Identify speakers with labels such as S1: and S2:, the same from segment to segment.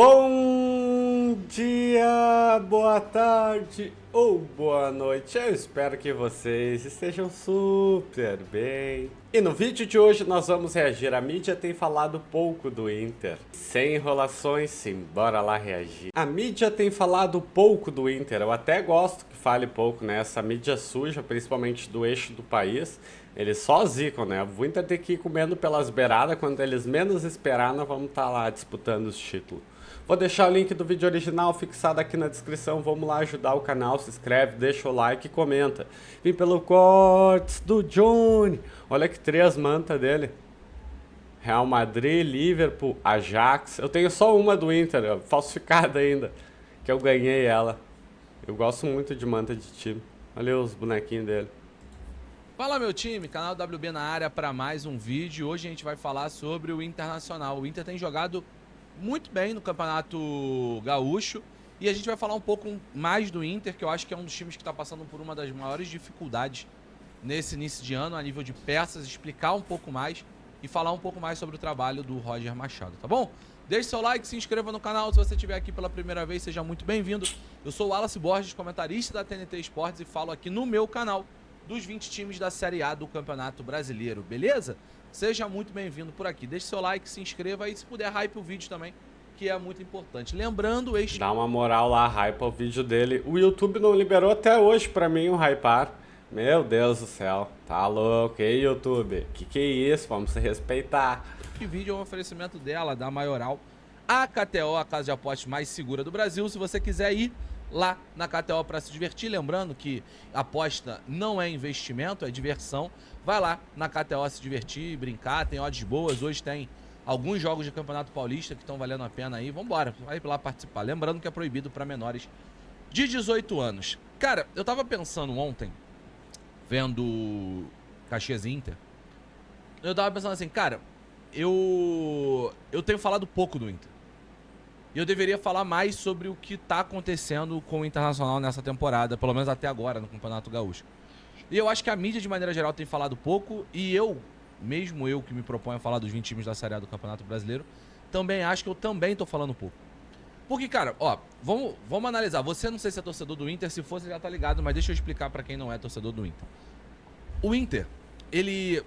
S1: Bom dia, boa tarde ou boa noite. Eu espero que vocês estejam super bem. E no vídeo de hoje nós vamos reagir. A mídia tem falado pouco do Inter. Sem enrolações, simbora lá reagir. A mídia tem falado pouco do Inter. Eu até gosto que fale pouco, né? Essa mídia suja, principalmente do eixo do país. Eles só zicam, né? O Inter tem que ir comendo pelas beiradas. Quando eles menos esperar, nós vamos estar lá disputando os títulos. Vou deixar o link do vídeo original fixado aqui na descrição. Vamos lá ajudar o canal, se inscreve, deixa o like e comenta. Vim pelo cortes do Johnny. Olha que 3 mantas dele. Real Madrid, Liverpool, Ajax. Eu tenho só uma do Inter, falsificada ainda, que eu ganhei ela. Eu gosto muito de manta de time. Olha os bonequinhos dele.
S2: Fala meu time, canal WB na área para mais um vídeo. Hoje a gente vai falar sobre o Internacional. O Inter tem jogado muito bem no Campeonato Gaúcho e a gente vai falar um pouco mais do Inter, que eu acho que é um dos times que está passando por uma das maiores dificuldades nesse início de ano, a nível de peças, explicar um pouco mais e falar um pouco mais sobre o trabalho do Roger Machado, tá bom? Deixe seu like, se inscreva no canal, se você estiver aqui pela primeira vez, seja muito bem-vindo. Eu sou o Wallace Borges, comentarista da TNT Esportes e falo aqui no meu canal dos 20 times da Série A do Campeonato Brasileiro, beleza? Seja muito bem-vindo por aqui. Deixe seu like, se inscreva e se puder, hype o vídeo também, que é muito importante. Lembrando,
S1: Dá uma moral lá, hype o vídeo dele. O YouTube não liberou até hoje pra mim o hypar. Meu Deus do céu, tá louco, hein, YouTube? Que é isso? Vamos se respeitar.
S2: Que vídeo é um oferecimento dela, da Maioral, a KTO, a casa de apostas mais segura do Brasil. Se você quiser ir lá na KTO para se divertir, lembrando que aposta não é investimento, é diversão. Vai lá na KTO se divertir, brincar, tem odds boas. Hoje tem alguns jogos de Campeonato Paulista que estão valendo a pena aí. Vambora, vai lá participar. Lembrando que é proibido para menores de 18 anos. Cara, eu tava pensando ontem, vendo Caxias e Inter, eu tava pensando assim, cara, eu tenho falado pouco do Inter. E eu deveria falar mais sobre o que tá acontecendo com o Internacional nessa temporada, pelo menos até agora, no Campeonato Gaúcho. E eu acho que a mídia, de maneira geral, tem falado pouco, e mesmo eu que me proponho a falar dos 20 times da Série A do Campeonato Brasileiro, também acho que eu também tô falando pouco. Porque, cara, ó, vamos analisar. Você não sei se é torcedor do Inter, se for, você já tá ligado, mas deixa eu explicar pra quem não é torcedor do Inter. O Inter, ele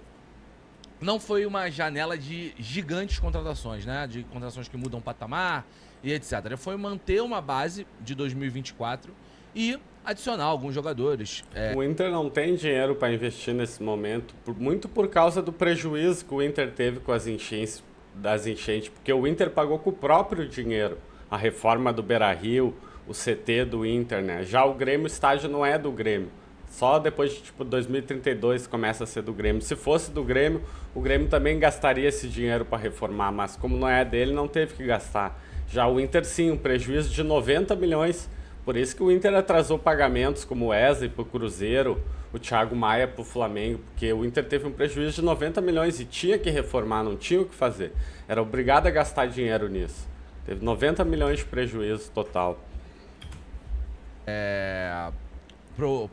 S2: não foi uma janela de gigantes contratações, né? De contratações que mudam patamar e etc. Foi manter uma base de 2024 e adicionar alguns jogadores.
S1: O Inter não tem dinheiro para investir nesse momento, muito por causa do prejuízo que o Inter teve com as enchentes, porque o Inter pagou com o próprio dinheiro a reforma do Beira-Rio, o CT do Inter, né? Já o Grêmio, o estádio não é do Grêmio. Só depois de, 2032 começa a ser do Grêmio. Se fosse do Grêmio, o Grêmio também gastaria esse dinheiro para reformar, mas como não é dele, não teve que gastar. Já o Inter, sim, um prejuízo de 90 milhões. Por isso que o Inter atrasou pagamentos como o Wesley para o Cruzeiro, o Thiago Maia para o Flamengo, porque o Inter teve um prejuízo de 90 milhões e tinha que reformar, não tinha o que fazer. Era obrigado a gastar dinheiro nisso. Teve 90 milhões de prejuízo total.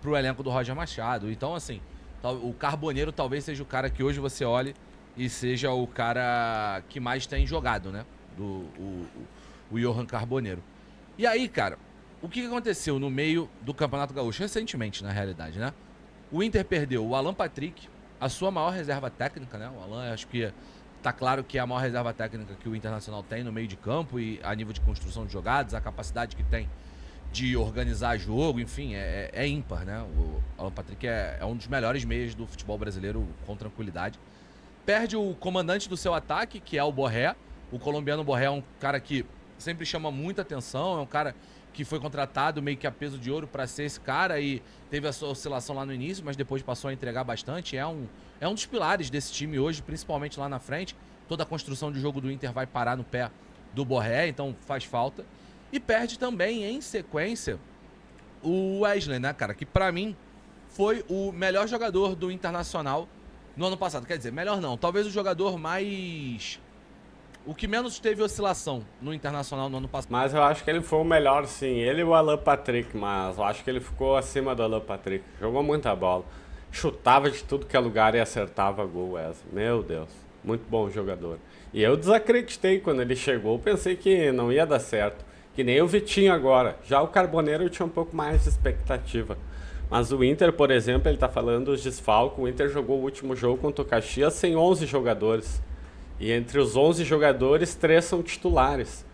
S2: Pro elenco do Roger Machado. Então, assim, o Carboneiro talvez seja o cara que hoje você olhe e seja o cara que mais tem jogado, né? O Johan Carboneiro. E aí, cara, o que aconteceu no meio do Campeonato Gaúcho? Recentemente, na realidade, né? O Inter perdeu o Alan Patrick, a sua maior reserva técnica, né? O Alan, acho que tá claro que é a maior reserva técnica que o Internacional tem no meio de campo e a nível de construção de jogadas, a capacidade que tem de organizar jogo, enfim, é ímpar, né? O Alan Patrick é um dos melhores meias do futebol brasileiro com tranquilidade. Perde o comandante do seu ataque, que é o Borré. O colombiano Borré é um cara que sempre chama muita atenção, é um cara que foi contratado meio que a peso de ouro para ser esse cara e teve a sua oscilação lá no início, mas depois passou a entregar bastante. É um dos pilares desse time hoje, principalmente lá na frente. Toda a construção de jogo do Inter vai parar no pé do Borré, então faz falta. E perde também, em sequência, o Wesley, né, cara? Que pra mim foi o melhor jogador do Internacional no ano passado. Quer dizer, melhor não. Talvez o jogador mais... o que menos teve oscilação no Internacional no ano passado.
S1: Mas eu acho que ele foi o melhor, sim. Ele e o Alan Patrick, mas eu acho que ele ficou acima do Alan Patrick. Jogou muita bola. Chutava de tudo que é lugar e acertava gol, Wesley. Meu Deus. Muito bom jogador. E eu desacreditei quando ele chegou, pensei que não ia dar certo. Que nem o Vitinho agora. Já o Carboneiro eu tinha um pouco mais de expectativa. Mas o Inter, por exemplo, ele tá falando os desfalques. O Inter jogou o último jogo contra o Caxias sem 11 jogadores. E entre os 11 jogadores, 3 são titulares.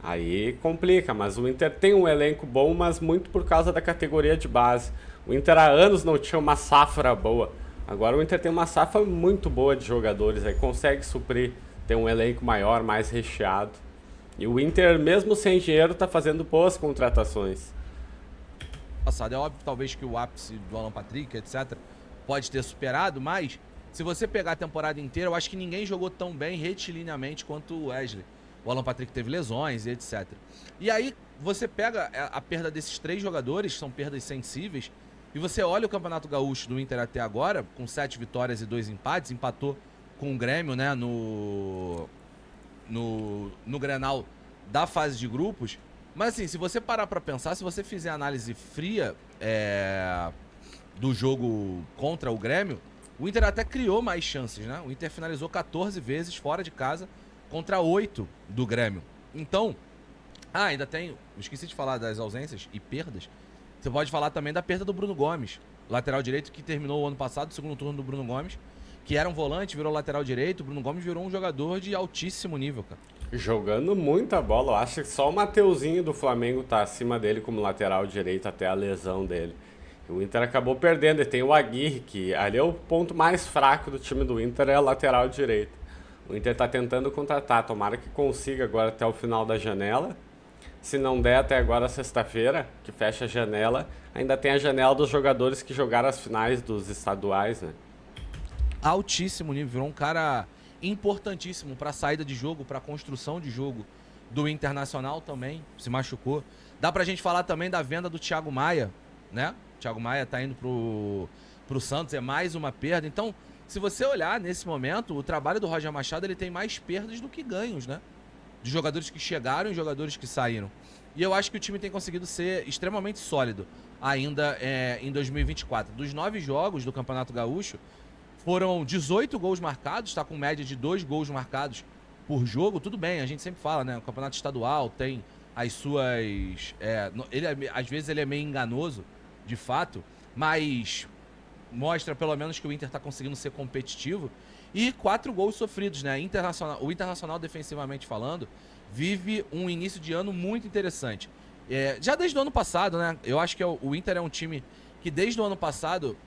S1: Aí complica, mas o Inter tem um elenco bom, mas muito por causa da categoria de base. O Inter há anos não tinha uma safra boa. Agora o Inter tem uma safra muito boa de jogadores, aí consegue suprir, tem um elenco maior, mais recheado. E o Inter, mesmo sem dinheiro, está fazendo boas contratações.
S2: Passado. É óbvio, talvez, que o ápice do Alan Patrick, etc., pode ter superado, mas se você pegar a temporada inteira, eu acho que ninguém jogou tão bem retilineamente quanto o Wesley. O Alan Patrick teve lesões e etc. E aí você pega a perda desses 3 jogadores, são perdas sensíveis, e você olha o Campeonato Gaúcho do Inter até agora, com 7 vitórias e 2 empates, empatou com o Grêmio, né, no Grenal da fase de grupos. Mas assim, se você parar pra pensar, se você fizer análise fria do jogo contra o Grêmio, o Inter até criou mais chances, né? O Inter finalizou 14 vezes fora de casa contra 8 do Grêmio. Então, ainda tem, esqueci de falar das ausências e perdas. Você pode falar também da perda do Bruno Gomes, lateral direito, que terminou o ano passado, o segundo turno do Bruno Gomes, que era um volante, virou lateral direito. O Bruno Gomes virou um jogador de altíssimo nível, cara.
S1: Jogando muita bola, eu acho que só o Mateuzinho do Flamengo tá acima dele como lateral direito até a lesão dele. O Inter acabou perdendo, e tem o Aguirre, que ali é o ponto mais fraco do time do Inter, é a lateral direito. O Inter tá tentando contratar, tomara que consiga agora até o final da janela. Se não der até agora, sexta-feira, que fecha a janela, ainda tem a janela dos jogadores que jogaram as finais dos estaduais, né?
S2: Altíssimo nível, virou um cara importantíssimo para saída de jogo, para construção de jogo do Internacional também, se machucou. Dá pra gente falar também da venda do Thiago Maia, né? O Thiago Maia tá indo pro Santos, é mais uma perda. Então, se você olhar nesse momento, o trabalho do Roger Machado, ele tem mais perdas do que ganhos, né? De jogadores que chegaram e jogadores que saíram. E eu acho que o time tem conseguido ser extremamente sólido ainda em 2024. Dos 9 jogos do Campeonato Gaúcho, foram 18 gols marcados, tá com média de 2 gols marcados por jogo. Tudo bem, a gente sempre fala, né? O campeonato estadual tem as suas... às vezes ele é meio enganoso, de fato, mas mostra pelo menos que o Inter tá conseguindo ser competitivo. E 4 gols sofridos, né? O Internacional, defensivamente falando, vive um início de ano muito interessante. Já desde o ano passado, né? Eu acho que o Inter é um time que desde o ano passado,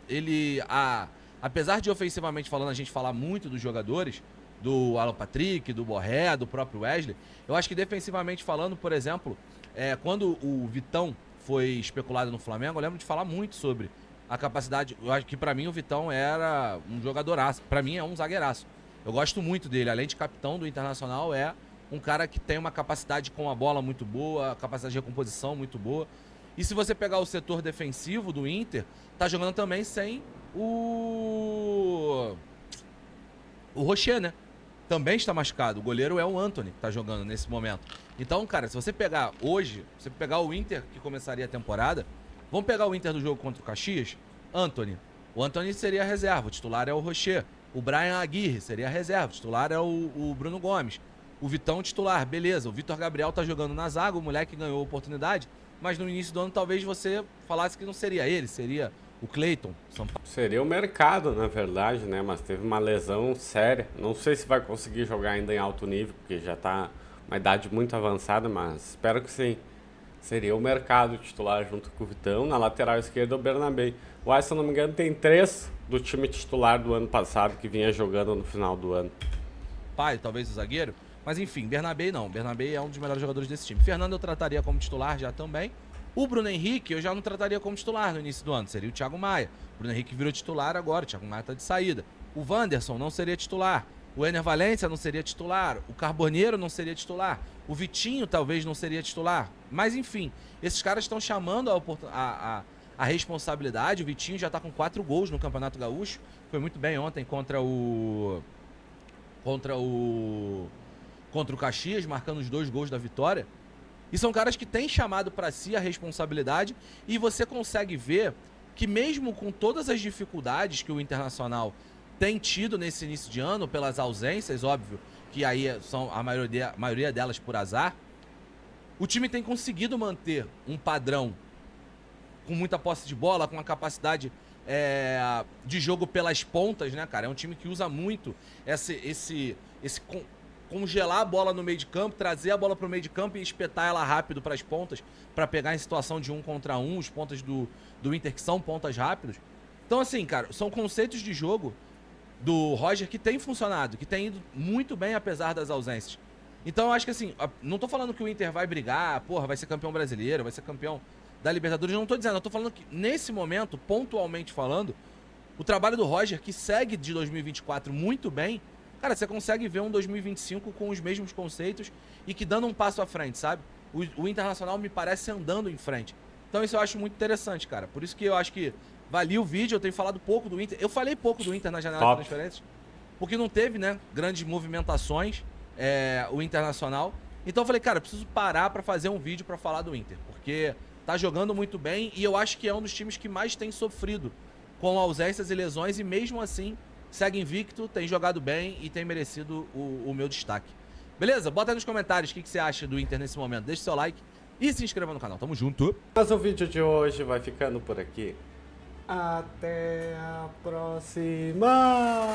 S2: apesar de ofensivamente falando a gente falar muito dos jogadores, do Alan Patrick, do Borré, do próprio Wesley, eu acho que defensivamente falando, por exemplo, quando o Vitão foi especulado no Flamengo, eu lembro de falar muito sobre a capacidade. Eu acho que pra mim o Vitão era um jogadoraço, pra mim é um zagueiraço. Eu gosto muito dele, além de capitão do Internacional, é um cara que tem uma capacidade com a bola muito boa, capacidade de recomposição muito boa. E se você pegar o setor defensivo do Inter, tá jogando também sem o Rocher, né? Também está machucado. O goleiro é o Antony, que tá jogando nesse momento. Então, cara, se você pegar hoje, se você pegar o Inter que começaria a temporada, vamos pegar o Inter do jogo contra o Caxias, Antony. O Antony seria a reserva, o titular é o Rocher. O Brian Aguirre seria a reserva, o titular é o Bruno Gomes. O Vitão titular, beleza. O Vitor Gabriel tá jogando na zaga, o moleque ganhou a oportunidade, mas no início do ano talvez você falasse que não seria ele, seria o Cleiton.
S1: Seria o mercado, na verdade, né? Mas teve uma lesão séria. Não sei se vai conseguir jogar ainda em alto nível, porque já tá uma idade muito avançada, mas espero que sim. Seria o mercado titular junto com o Vitão. Na lateral esquerda, o Bernabé. O Ais, se eu não me engano, tem 3 do time titular do ano passado que vinha jogando no final do ano.
S2: Pai, talvez o zagueiro. Mas enfim, Bernabé não. Bernabé é um dos melhores jogadores desse time. Fernando eu trataria como titular já também. O Bruno Henrique eu já não trataria como titular no início do ano. Seria o Thiago Maia. O Bruno Henrique virou titular agora. O Thiago Maia tá de saída. O Wanderson não seria titular. O Ener Valencia não seria titular. O Carboneiro não seria titular. O Vitinho talvez não seria titular. Mas enfim, esses caras estão chamando a responsabilidade. O Vitinho já tá com 4 gols no Campeonato Gaúcho. Foi muito bem ontem contra o Caxias, marcando os 2 gols da vitória. E são caras que têm chamado para si a responsabilidade, e você consegue ver que mesmo com todas as dificuldades que o Internacional tem tido nesse início de ano, pelas ausências, óbvio, que aí são a maioria delas por azar, o time tem conseguido manter um padrão com muita posse de bola, com uma capacidade de jogo pelas pontas, né, cara? É um time que usa muito congelar a bola no meio de campo, trazer a bola pro meio de campo e espetar ela rápido pras pontas, pra pegar em situação de 1 contra 1, os pontas do Inter que são pontas rápidos. Então, assim, cara, são conceitos de jogo do Roger que tem funcionado, que tem ido muito bem apesar das ausências. Então eu acho que assim, não tô falando que o Inter vai brigar, porra, vai ser campeão brasileiro, vai ser campeão da Libertadores, não tô dizendo, eu tô falando que nesse momento, pontualmente falando, o trabalho do Roger, que segue de 2024 muito bem, cara, você consegue ver um 2025 com os mesmos conceitos e que dando um passo à frente, sabe? O Internacional me parece andando em frente. Então isso eu acho muito interessante, cara. Por isso que eu acho que valia o vídeo, eu tenho falado pouco do Inter. Eu falei pouco do Inter na janela de transferências, porque não teve, né, grandes movimentações, o Internacional. Então eu falei, cara, eu preciso parar pra fazer um vídeo pra falar do Inter, porque tá jogando muito bem e eu acho que é um dos times que mais tem sofrido com ausências e lesões e mesmo assim segue invicto, tem jogado bem e tem merecido o meu destaque. Beleza? Bota aí nos comentários o que você acha do Inter nesse momento. Deixa seu like e se inscreva no canal. Tamo junto.
S1: Mas o vídeo de hoje vai ficando por aqui. Até a próxima!